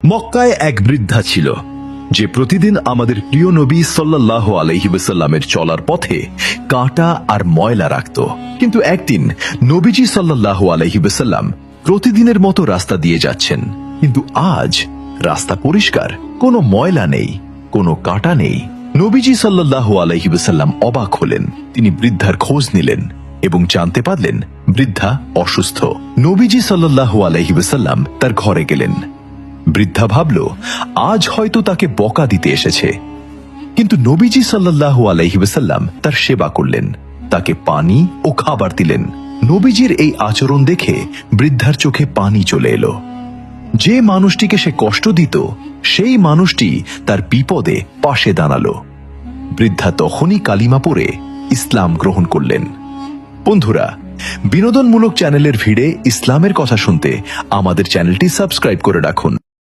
মক্কায় এক বৃদ্ধা ছিল যে প্রতিদিন আমাদের প্রিয় নবী সাল্লাল্লাহু আলাইহি ওয়াসাল্লামের চলার পথে কাঁটা আর ময়লা রাখত। কিন্তু একদিন নবীজি সাল্লাল্লাহু আলাইহি ওয়াসাল্লাম প্রতিদিনের মতো রাস্তা দিয়ে যাচ্ছেন, কিন্তু আজ রাস্তা পরিষ্কার, কোনো ময়লা নেই, কোনো কাঁটা নেই। নবীজি সাল্লাল্লাহু আলাইহি ওয়াসাল্লাম অবাক হলেন। তিনি বৃদ্ধার খোঁজ নিলেন এবং জানতে পারলেন বৃদ্ধা অসুস্থ। নবীজি সাল্লাল্লাহু আলাইহি ওয়াসাল্লাম তার ঘরে গেলেন। বৃদ্ধা ভাবল আজ হয়তো তাকে বকা দিতে এসেছে, কিন্তু নবীজি সাল্লাল্লাহু আলাইহি ওয়াসাল্লাম তার সেবা করলেন, তাকে পানি ও খাবার দিলেন। নবীজির এই আচরণ দেখে বৃদ্ধার চোখে পানি চলে এলো। যে মানুষটিকে সে কষ্ট দিত সেই মানুষটি তার বিপদে পাশে দাঁড়ালো। বৃদ্ধা তখনই কালিমা পড়ে ইসলাম গ্রহণ করলেন। বন্ধুরা, বিনোদনমূলক চ্যানেলের ভিড়ে ইসলামের কথা শুনতে আমাদের চ্যানেলটি সাবস্ক্রাইব করে রাখুন।